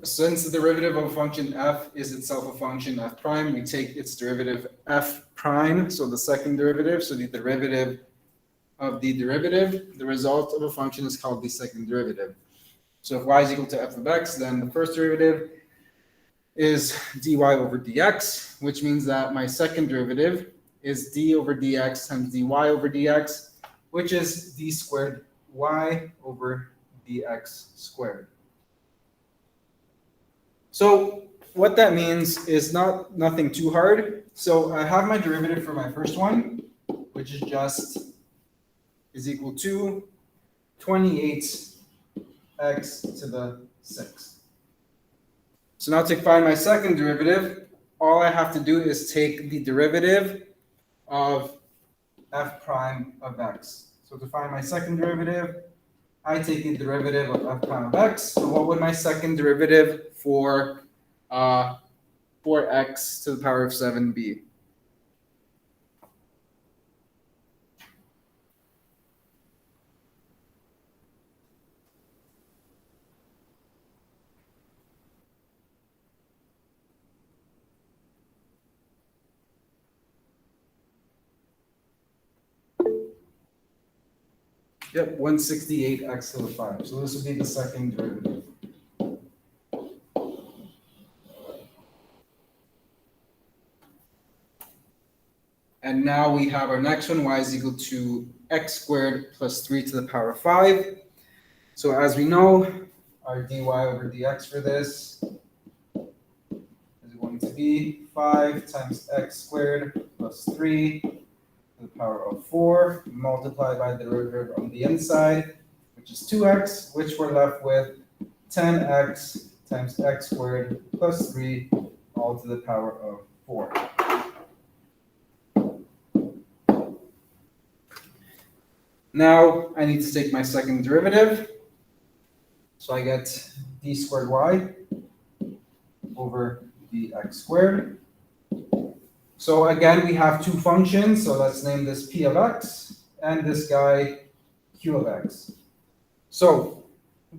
since the derivative of a function f is itself a function f prime, we take its derivative f prime, so the second derivative, so the derivative of the derivative, the result of a function is called the second derivative. So if y is equal to f of x, then the first derivative is dy over dx, which means that my second derivative is d over dx times dy over dx, which is d squared y over dx squared. So what that means is nothing too hard. So I have my derivative for my first one, which is just is equal to 28x to the 6. So now to find my second derivative, all I have to do is take the derivative of f prime of x. So to find my second derivative, I take the derivative of f prime of x. So what would my second derivative for x to the power of 7 be? Yep, 168x to the 5. So this would be the second derivative. And now we have our next one, y is equal to x squared plus 3 to the power of 5. So as we know, our dy over dx for this is going to be 5 times x squared plus 3 to the power of 4 multiplied by the derivative on the inside, which is 2x, which we're left with 10x times x squared plus 3 all to the power of 4. Now I need to take my second derivative. So I get d squared y over dx squared. So again, we have two functions. So let's name this p of x and this guy q of x. So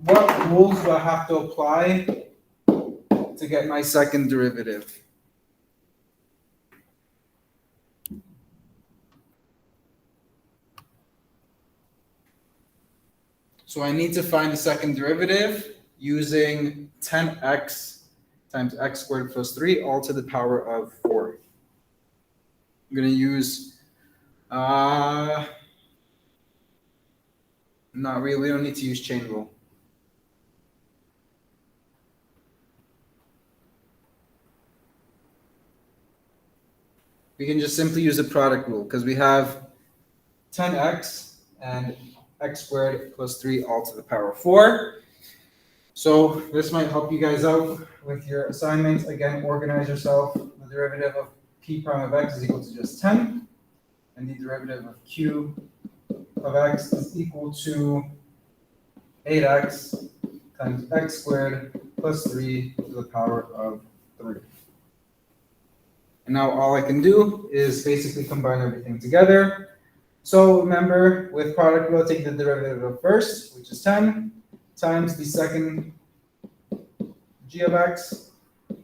what rules do I have to apply to get my second derivative? So I need to find the second derivative using 10x times x squared plus 3 all to the power of 4. I'm going to use, not really, we don't need to use chain rule. We can just simply use the product rule because we have 10x and x squared plus 3 all to the power of 4. So this might help you guys out with your assignments. Again, organize yourself. The derivative of p prime of x is equal to just 10. And the derivative of q of x is equal to 8x times x squared plus 3 to the power of 3. And now all I can do is basically combine everything together. So remember, with product rule, take the derivative of first, which is 10, times the second g of x,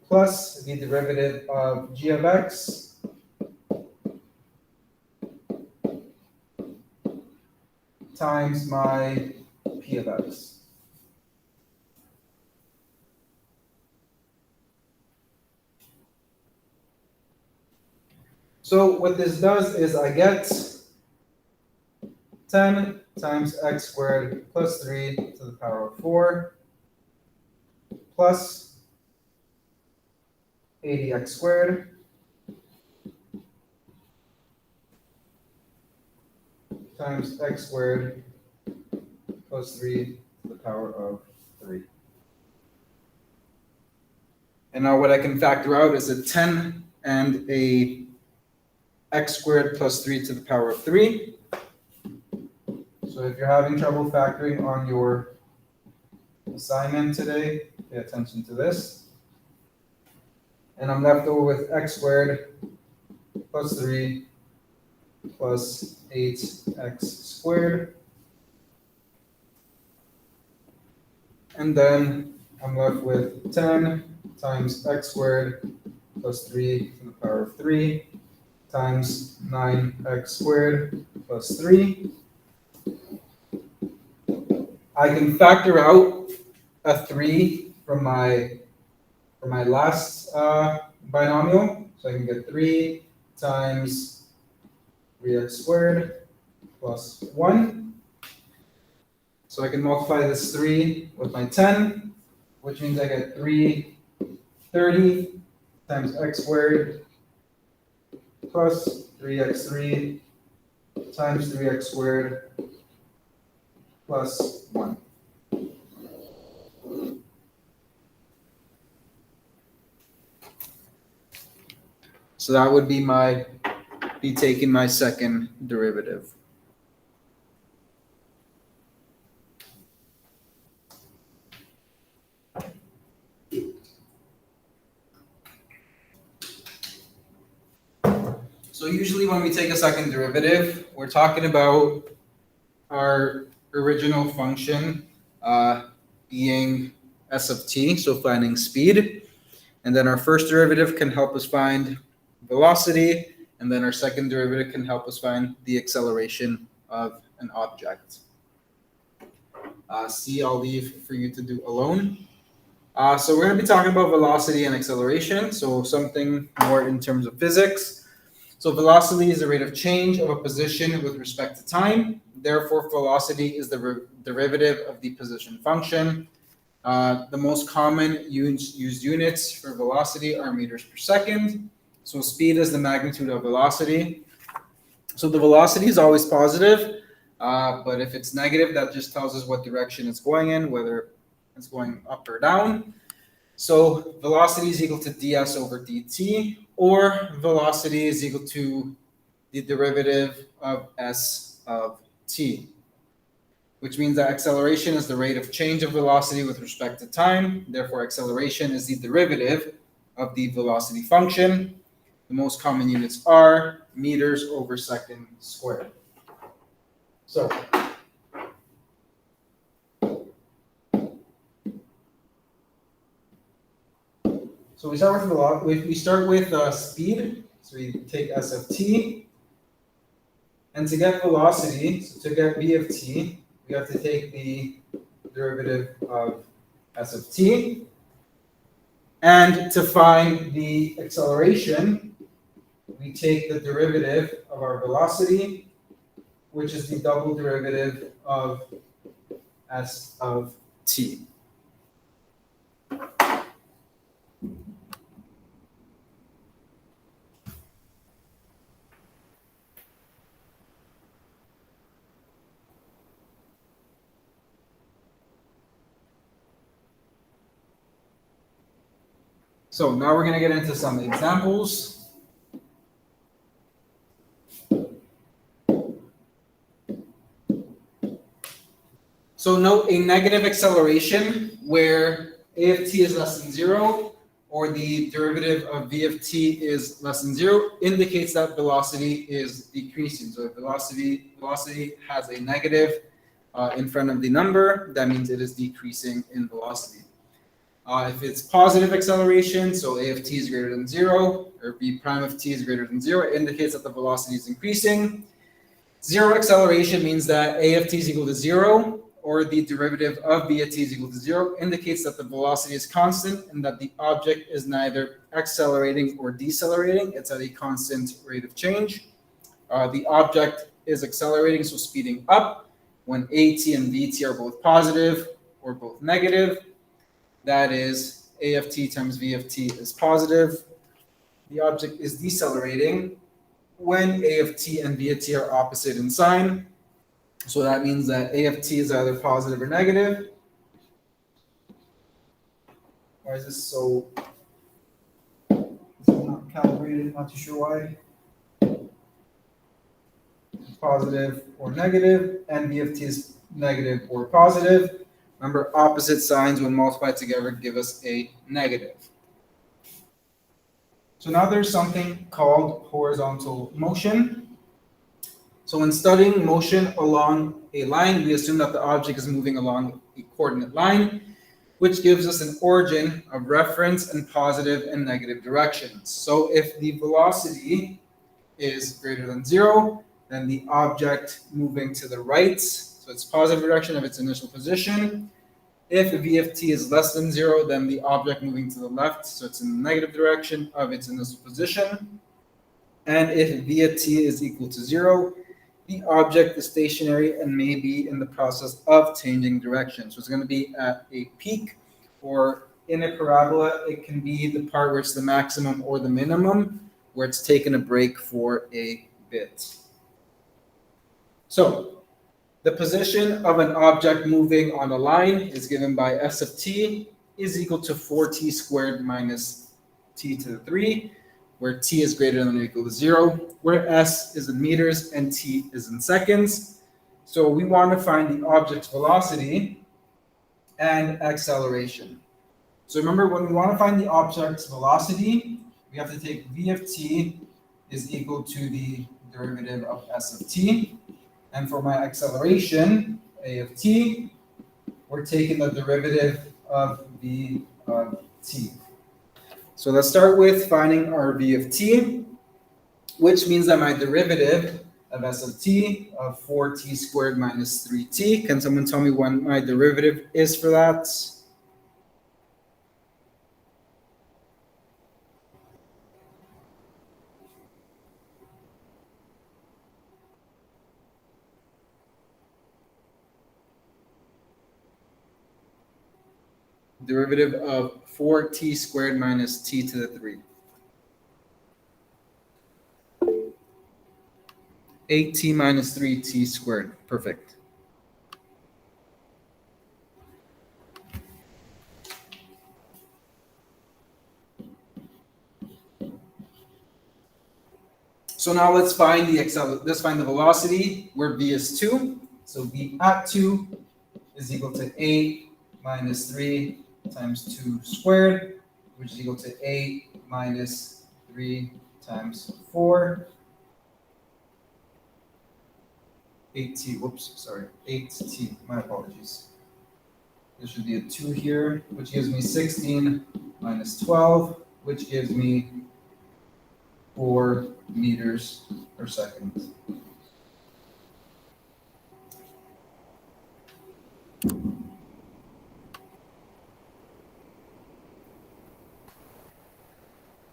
plus the derivative of g of x, times my p of x. So what this does is I get 10 times x squared plus 3 to the power of 4 plus 80x squared times x squared plus 3 to the power of 3. And now what I can factor out is a 10 and a x squared plus 3 to the power of 3. So if you're having trouble factoring on your assignment today, pay attention to this. And I'm left over with x squared plus 3 plus 8x squared. And then I'm left with 10 times x squared plus 3 to the power of 3 times 9x squared plus 3. I can factor out a 3 from my last binomial. So I can get 3 times 3x squared plus 1. So I can multiply this 3 with my 10, which means I get 330 times x squared plus 3x3 times 3x squared plus 1. So that would be taking my second derivative. So usually when we take a second derivative, we're talking about our original function being s of t, so finding speed. And then our first derivative can help us find velocity, and then our second derivative can help us find the acceleration of an object. C, I'll leave for you to do alone. So we're going to be talking about velocity and acceleration, so something more in terms of physics. So velocity is the rate of change of a position with respect to time. Therefore, velocity is the derivative of the position function. The most common used units for velocity are meters per second. So speed is the magnitude of velocity. So the velocity is always positive, but if it's negative, that just tells us what direction it's going in, whether it's going up or down. So velocity is equal to ds over dt, or velocity is equal to the derivative of s of t, which means that acceleration is the rate of change of velocity with respect to time. Therefore, acceleration is the derivative of the velocity function. The most common units are meters over second squared. So we start with velocity. We start with speed. So we take s of t, and to get velocity, so to get v of t, we have to take the derivative of s of t, and to find the acceleration, we take the derivative of our velocity, which is the double derivative of s of t. So now we're going to get into some examples. So note a negative acceleration where a of t is less than 0, or the derivative of v of t is less than 0, indicates that velocity is decreasing. So if velocity has a negative in front of the number, that means it is decreasing in velocity. If it's positive acceleration, so a of t is greater than 0, or v prime of t is greater than 0, it indicates that the velocity is increasing. Zero acceleration means that a of t is equal to 0, or the derivative of v of t is equal to 0, indicates that the velocity is constant and that the object is neither accelerating or decelerating. It's at a constant rate of change. The object is accelerating, so speeding up, when at and vt are both positive or both negative. That is, a of t times v of t is positive. The object is decelerating when a of t and v of t are opposite in sign. So that means that a of t is either positive or negative. Why is this so? It's not calibrated, not too sure why. Positive or negative, and v of t is negative or positive. Remember, opposite signs when multiplied together give us a negative. So now there's something called horizontal motion. So when studying motion along a line, we assume that the object is moving along a coordinate line. which gives us an origin of reference in positive and negative directions. So if the velocity is greater than 0, then the object moving to the right, so it's positive direction of its initial position. If v of t is less than 0, then the object moving to the left, so it's in the negative direction of its initial position. And if v of t is equal to 0, the object is stationary and may be in the process of changing direction. So it's going to be at a peak, or in a parabola, it can be the part where it's the maximum or the minimum, where it's taken a break for a bit. So the position of an object moving on a line is given by s of t is equal to 4t squared minus t to the 3, where t is greater than or equal to 0, where s is in meters and t is in seconds. So we want to find the object's velocity and acceleration. So remember, when we want to find the object's velocity, we have to take v of t is equal to the derivative of s of t. And for my acceleration, a of t, we're taking the derivative of v of t. So let's start with finding our v of t, which means that my derivative of s of t of 4t squared minus 3t. Can someone tell me what my derivative is for that? Derivative of 4t squared minus t to the 3. 8t minus 3t squared. Perfect. So now let's find the velocity where v is 2. So v at 2 is equal to 8 minus 3 times 2 squared, which is equal to 8 minus 3 times 4. 8t, whoops, sorry, 8t, my apologies. There should be a 2 here, which gives me 16 minus 12, which gives me 4 meters per second.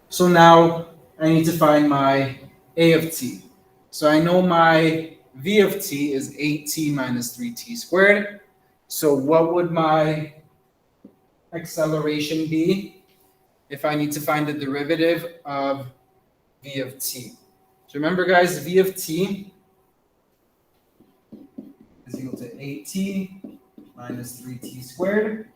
So now I need to find my a of t. So I know my v of t is 8t minus 3t squared. So what would my acceleration be if I need to find the derivative of v of t? So remember, guys, v of t is equal to 8t minus 3t squared.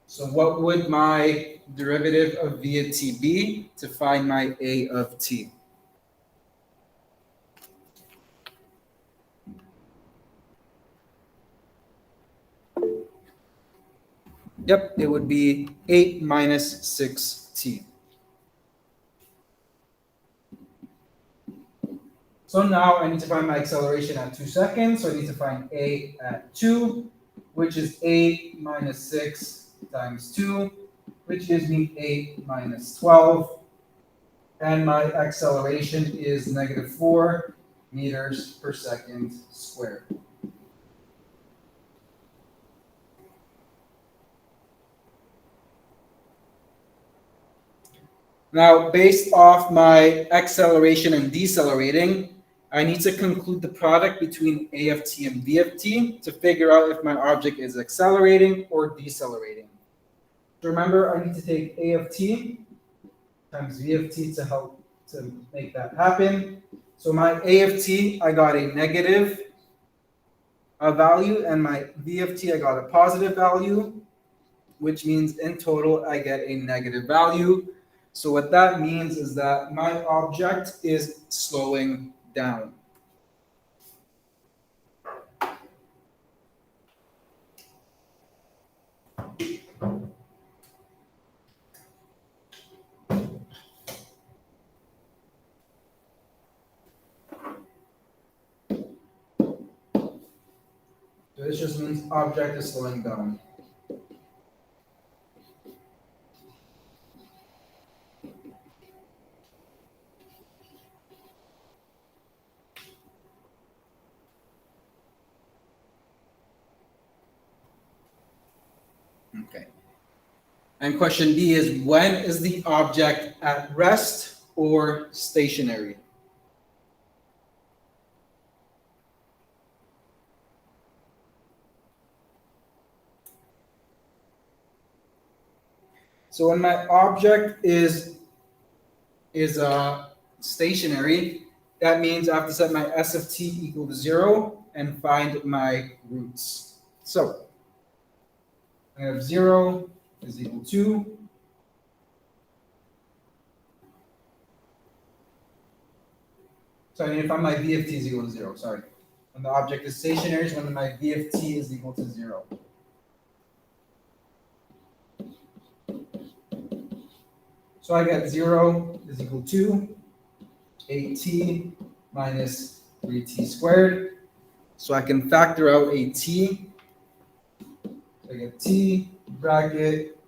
So what would my derivative of v of t be to find my a of t? Yep, it would be 8 minus 6t. So now I need to find my acceleration at 2 seconds. So I need to find a at 2, which is 8 minus 6 times 2, which gives me 8 minus 12. And my acceleration is negative 4 meters per second squared. Now, based off my acceleration and decelerating, I need to conclude the product between a of t and v of t to figure out if my object is accelerating or decelerating. So remember, I need to take a of t times v of t to help to make that happen. So my a of t, I got a negative value, and my v of t, I got a positive value, which means in total I get a negative value. So what that means is that my object is slowing down. So this just means object is slowing down. Okay. And question D is, when is the object at rest or stationary? So when my object is stationary, that means I have to set my S of t equal to 0 and find my roots. So I have 0 is equal to, so I need to find my v of t is equal to 0, sorry. When the object is stationary is when my v of t is equal to 0. So I get 0 is equal to 8t minus 3t squared. So I can factor out a t. I get t bracket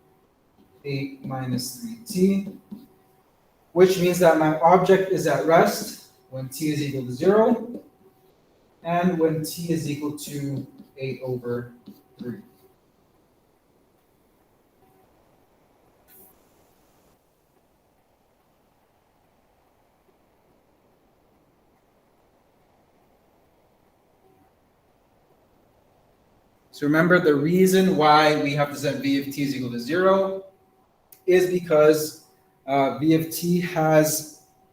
8 minus 3t, which means that my object is at rest when t is equal to 0 and when t is equal to 8 over 3. So remember, the reason why we have to set v of t is equal to 0 is because v of t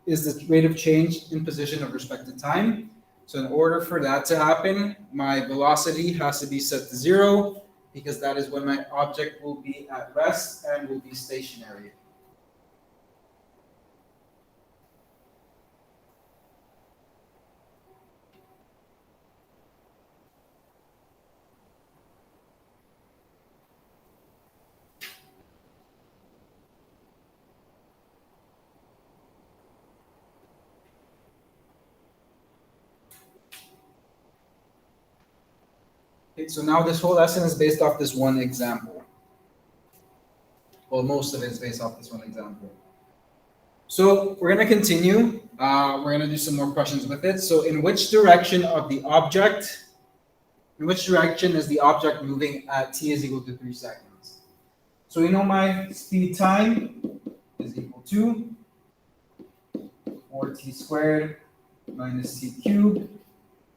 is the rate of change in position of respect to time. So in order for that to happen, my velocity has to be set to 0 because that is when my object will be at rest and will be stationary. Okay, so now this whole lesson is based off this one example. Well, most of it is based off this one example. So we're going to continue. We're going to do some more questions with it. So in which direction is the object moving at t is equal to 3 seconds? So we know my speed time is equal to 4t squared minus t cubed.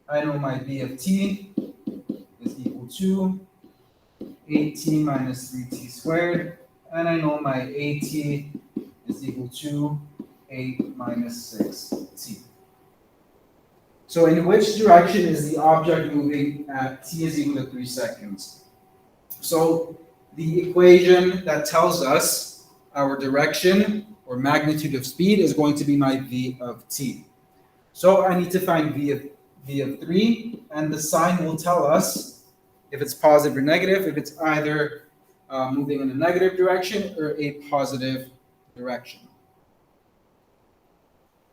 I know my v of t is equal to 8t minus 3t squared. And I know my at is equal to 8 minus 6t. So in which direction is the object moving at t is equal to 3 seconds? So the equation that tells us our direction or magnitude of speed is going to be my v of t. So I need to find v of 3, and the sign will tell us if it's positive or negative, if it's either moving in a negative direction or a positive direction.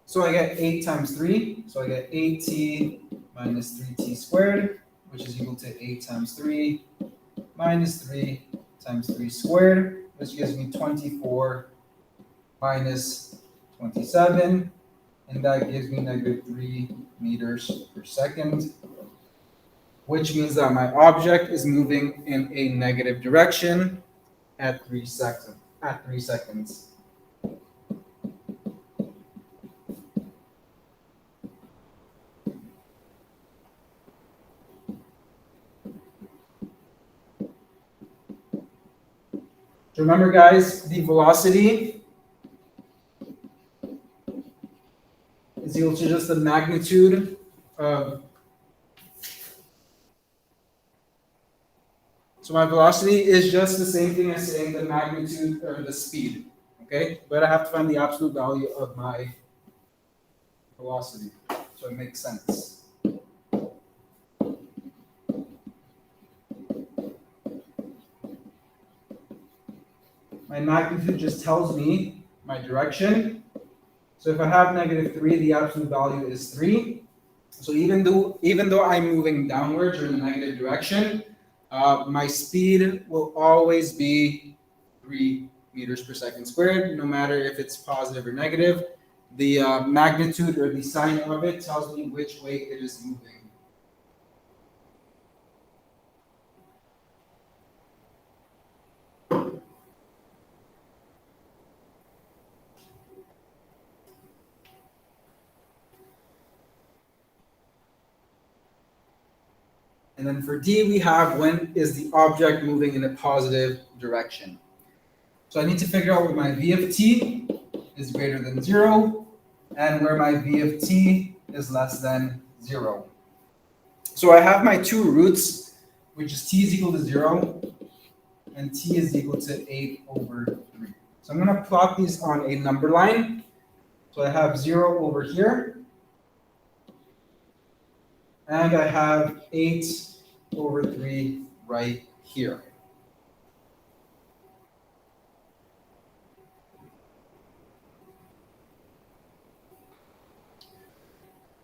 So I get 8 times 3, so I get 8t minus 3t squared, which is equal to 8 times 3 minus 3 times 3 squared, which gives me 24 minus 27, and that gives me negative 3 meters per second, which means that my object is moving in a negative direction at 3 seconds. Remember, guys, the velocity is equal to just the magnitude of. So my velocity is just the same thing as saying the magnitude or the speed, okay? But I have to find the absolute value of my velocity, so it makes sense. My magnitude just tells me my direction. So if I have negative 3, the absolute value is 3. So even though I'm moving downwards or in the negative direction, my speed will always be 3 meters per second squared, no matter if it's positive or negative. The magnitude or the sign of it tells me which way it is moving. And then for D, we have when is the object moving in a positive direction. So I need to figure out where my v of t is greater than 0 and where my v of t is less than 0. So I have my two roots, which is t is equal to 0 and t is equal to 8 over 3. So I'm going to plot these on a number line. So I have 0 over here, and I have 8 over 3 right here.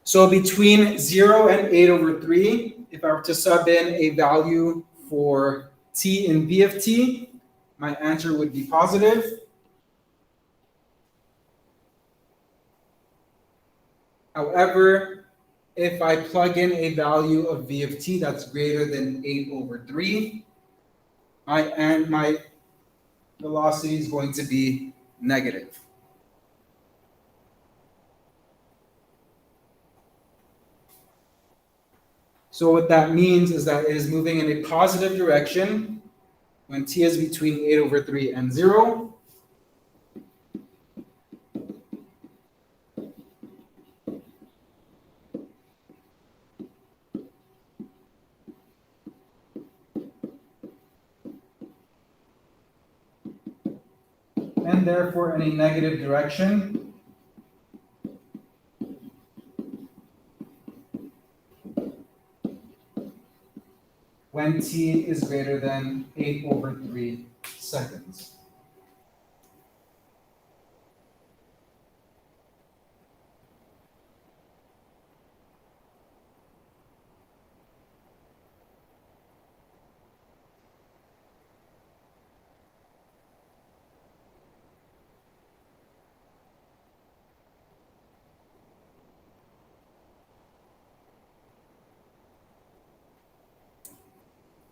So between 0 and 8 over 3, if I were to sub in a value for t in v of t, my answer would be positive. However, if I plug in a value of v of t that's greater than 8 over 3, my velocity is going to be negative. So what that means is that it is moving in a positive direction when t is between 8 over 3 and 0. And therefore in a negative direction when t is greater than 8 over 3 seconds.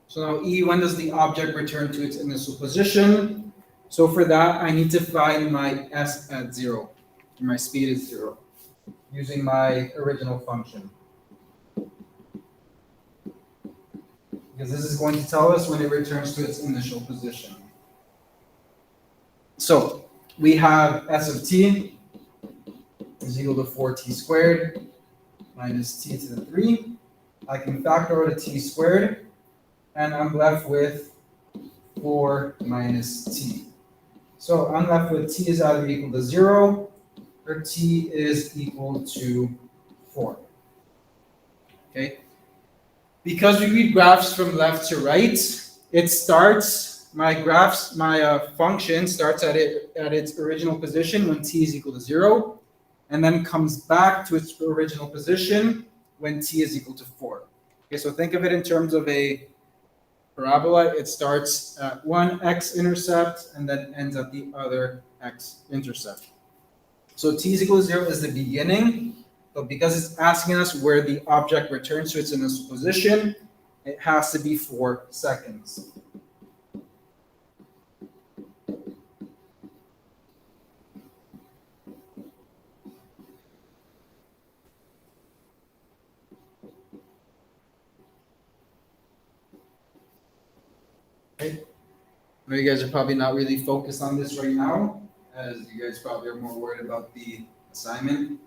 So now E, when does the object return to its initial position? So for that, I need to find my S at 0. My speed is 0, using my original function. Because this is going to tell us when it returns to its initial position. So we have S of t is equal to 4t squared minus t to the 3. I can factor out a t squared, and I'm left with 4 minus t. So I'm left with t is either equal to 0 or t is equal to 4. Okay? Because we read graphs from left to right, it starts, my function starts at its original position when t is equal to 0, and then comes back to its original position when t is equal to 4. Okay, so think of it in terms of a parabola. It starts at one x-intercept and then ends at the other x-intercept. So t is equal to 0 is the beginning, but because it's asking us where the object returns to its initial position, it has to be 4 seconds. Okay. I know you guys are probably not really focused on this right now, as you guys probably are more worried about the assignment.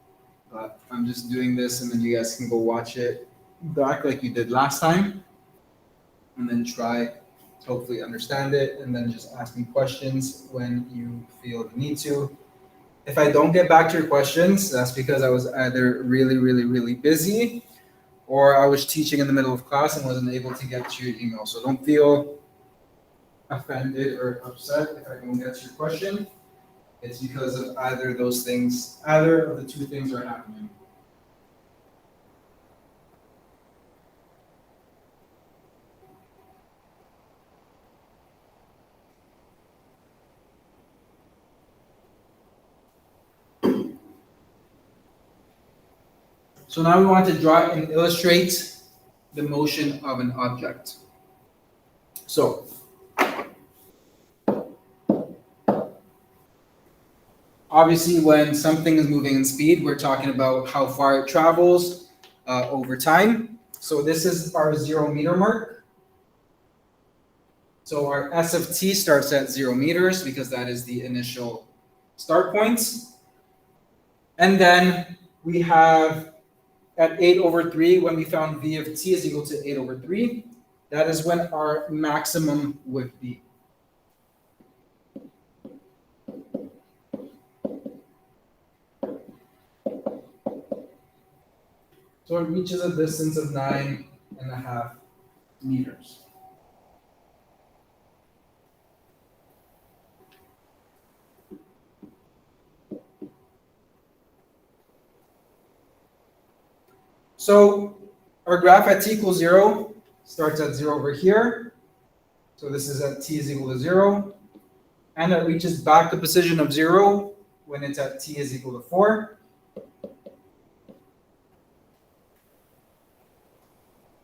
But I'm just doing this, and then you guys can go watch it back like you did last time, and then try to hopefully understand it, and then just ask me questions when you feel the need to. If I don't get back to your questions, that's because I was either really busy, or I was teaching in the middle of class and wasn't able to get to your email. So don't feel offended or upset if I don't get to your question. It's because of either of those things, either of the two things are happening. So now we want to draw and illustrate the motion of an object. So obviously, when something is moving in speed, we're talking about how far it travels over time. So this is our 0 meter mark. So our S of t starts at 0 meters because that is the initial start point. And then we have at 8/3, when we found v of t is equal to 8/3, that is when our maximum would be. So it reaches a distance of 9.5 meters. So our graph at t equals 0 starts at 0 over here. So this is at t is equal to 0. And it reaches back the position of 0 when it's at t is equal to 4.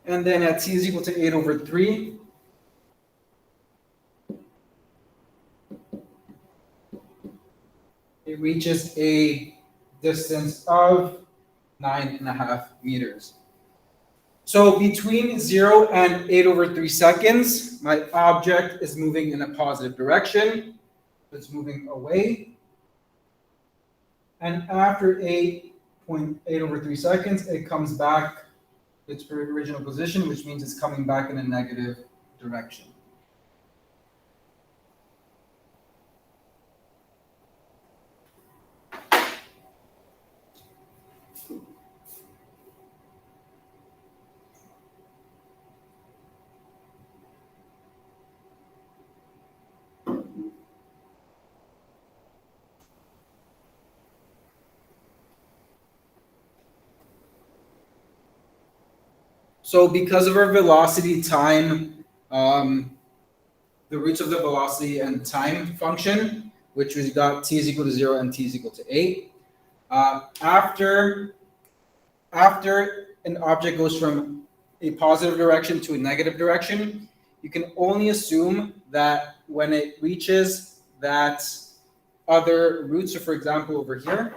And then at t is equal to 8/3, it reaches a distance of 9.5 meters. So between 0 and 8/3 seconds, my object is moving in a positive direction. It's moving away. And after 8.8/3 seconds, it comes back to its original position, which means it's coming back in a negative direction. So because of our velocity time, the roots of the velocity and time function, which we got t is equal to 0 and t is equal to 8, after an object goes from a positive direction to a negative direction, you can only assume that when it reaches that other root, so for example over here,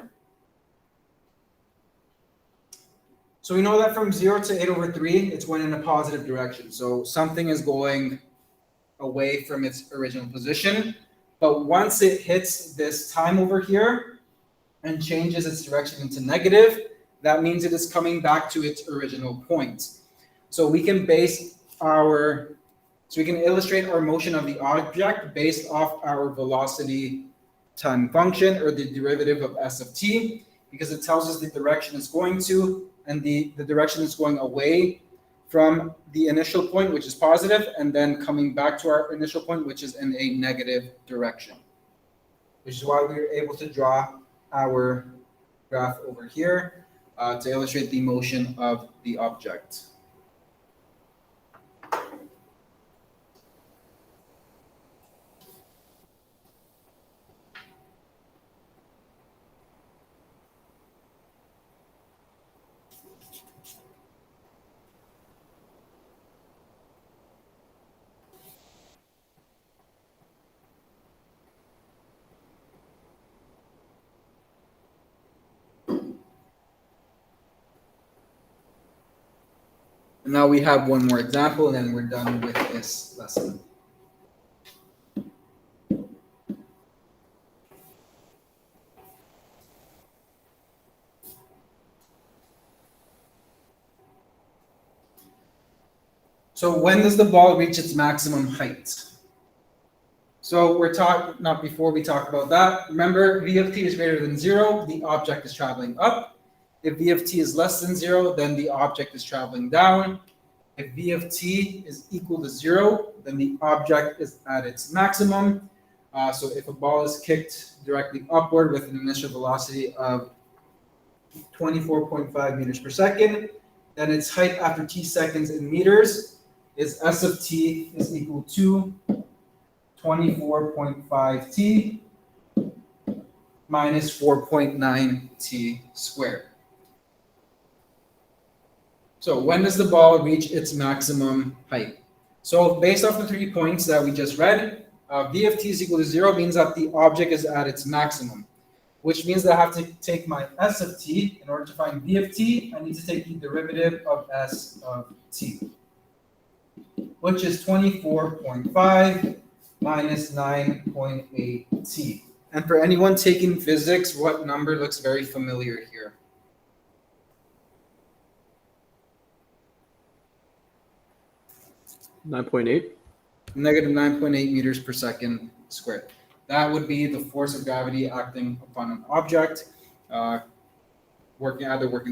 so we know that from 0 to 8/3, it's going in a positive direction. So something is going away from its original position. But once it hits this time over here and changes its direction into negative, that means it is coming back to its original point. So we can illustrate our motion of the object based off our velocity time function, or the derivative of s of t, because it tells us the direction it's going to, and the direction is going away from the initial point, which is positive, and then coming back to our initial point, which is in a negative direction. Which is why we were able to draw our graph over here to illustrate the motion of the object. And now we have one more example, and then we're done with this lesson. So when does the ball reach its maximum height? So not before we talk about that. Remember, v of t is greater than 0, the object is traveling up. If v of t is less than 0, then the object is traveling down. If v of t is equal to 0, then the object is at its maximum. So if a ball is kicked directly upward with an initial velocity of 24.5 meters per second, then its height after t seconds in meters is s of t is equal to 24.5 t minus 4.9 t squared. So when does the ball reach its maximum height? So based off the 3 points that we just read, v of t is equal to 0 means that the object is at its maximum. which means that I have to take my s of t. In order to find v of t, I need to take the derivative of s of t, which is 24.5 minus 9.8 t. And for anyone taking physics, what number looks very familiar here? -9.8. Negative 9.8 meters per second squared. That would be the force of gravity acting upon an object, working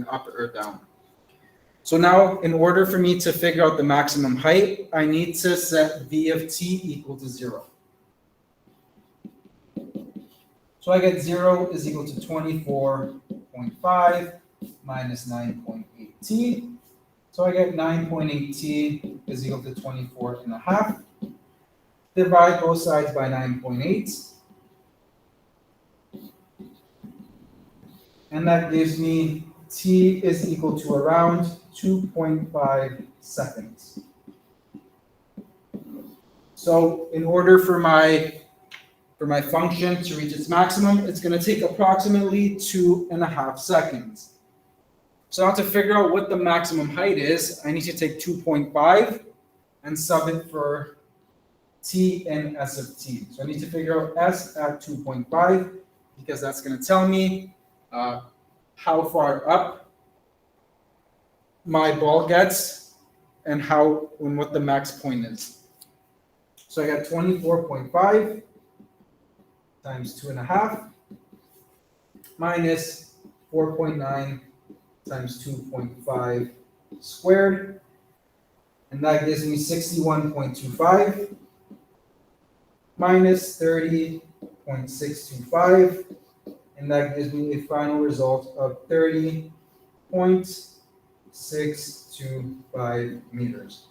up or down. So now, in order for me to figure out the maximum height, I need to set v of t equal to 0. So I get 0 is equal to 24.5 minus 9.8 t. So I get 9.8 t is equal to 24.5. Divide both sides by 9.8. And that gives me t is equal to around 2.5 seconds. So in order for my function to reach its maximum, it's going to take approximately 2.5 seconds. So now to figure out what the maximum height is, I need to take 2.5 and sub it for t and s of t. So I need to figure out s at 2.5 because that's going to tell me how far up my ball gets and what the max point is. So I got 24.5 times 2.5 minus 4.9 times 2.5 squared, and that gives me 61.25 minus 30.625, and that gives me a final result of 30.625 meters.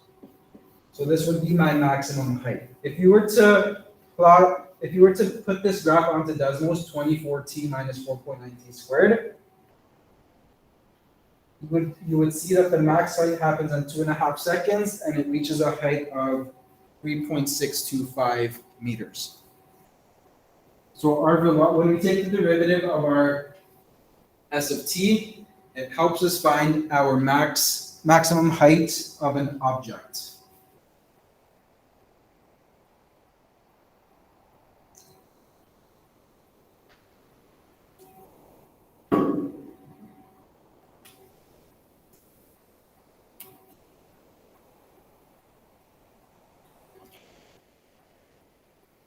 So this would be my maximum height. If you were to put this graph onto Desmos, 24t minus 4.9t squared, you would see that the max height happens in 2.5 seconds, and it reaches a height of 3.625 meters. So when we take the derivative of our s of t, it helps us find our maximum height of an object.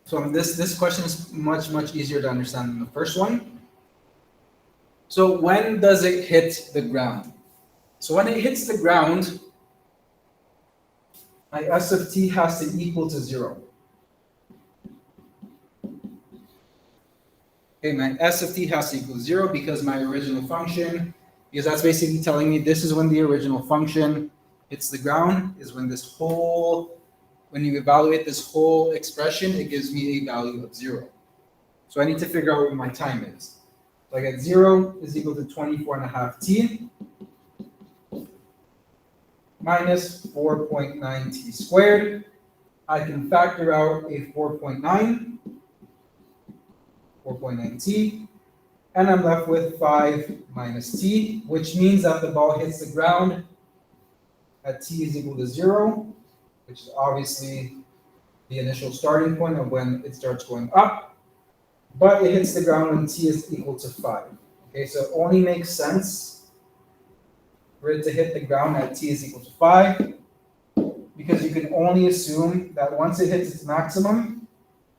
So this question is much easier to understand than the first one. So when does it hit the ground? So when it hits the ground, my s of t has to equal to 0. Okay, my s of t has to equal 0 because that's basically telling me this is when the original function hits the ground, is when when you evaluate this whole expression, it gives me a value of 0. So I need to figure out what my time is. So I get 0 is equal to 24.5t minus 4.9t squared. I can factor out a 4.9t, and I'm left with 5 minus t, which means that the ball hits the ground at t is equal to 0, which is obviously the initial starting point of when it starts going up, but it hits the ground when t is equal to 5. Okay, so it only makes sense for it to hit the ground at t is equal to 5, because you can only assume that once it hits its maximum,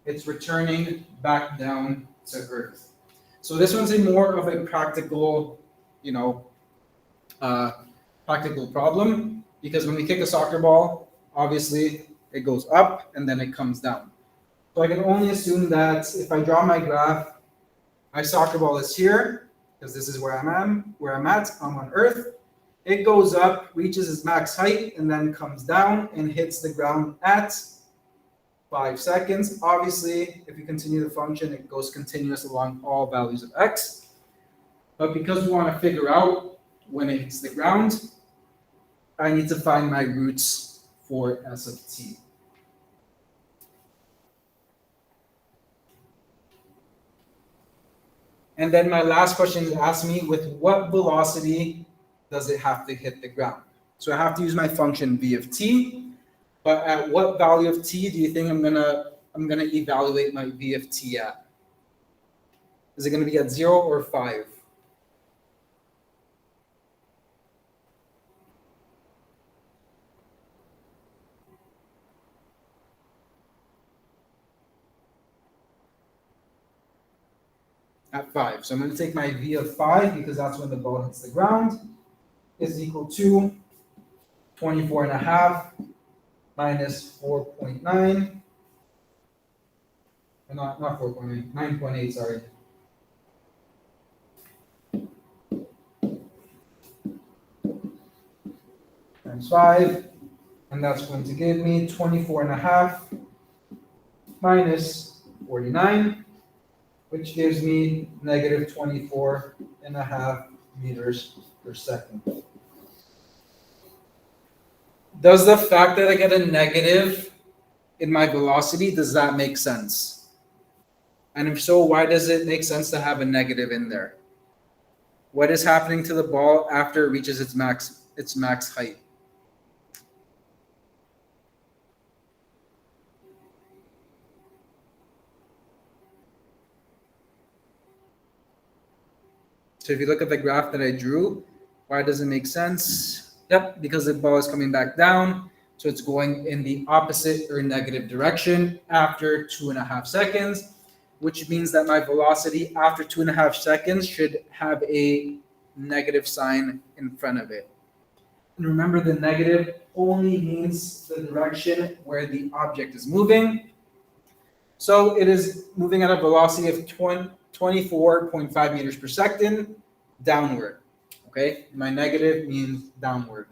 it's returning back down to Earth. So this one's more of a practical, practical problem, because when we kick a soccer ball, obviously it goes up and then it comes down. So I can only assume that if I draw my graph, my soccer ball is here, because this is where I'm at, I'm on Earth. It goes up, reaches its max height, and then comes down and hits the ground at 5 seconds. Obviously, if you continue the function, it goes continuous along all values of x. But because we want to figure out when it hits the ground, I need to find my roots for s of t. And then my last question asks me, with what velocity does it have to hit the ground? So I have to use my function v of t, but at what value of t do you think I'm gonna evaluate my v of t at? Is it gonna be at 0 or 5? At 5. So I'm going to take my v of 5 because that's when the ball hits the ground, is equal to 24.5 minus 4.9. Not 4.9, 9.8, sorry. Times 5. And that's going to give me 24.5 minus 49. Which gives me negative 24.5 meters per second. Does the fact that I get a negative in my velocity, does that make sense? And if so, why does it make sense to have a negative in there? What is happening to the ball after it reaches its max height? So if you look at the graph that I drew, why does it make sense? Yep, because the ball is coming back down. So it's going in the opposite or negative direction after 2.5 seconds, which means that my velocity after 2.5 seconds should have a negative sign in front of it. And remember, the negative only means the direction where the object is moving. So it is moving at a velocity of 24.5 meters per second downward. Okay, my negative means downward.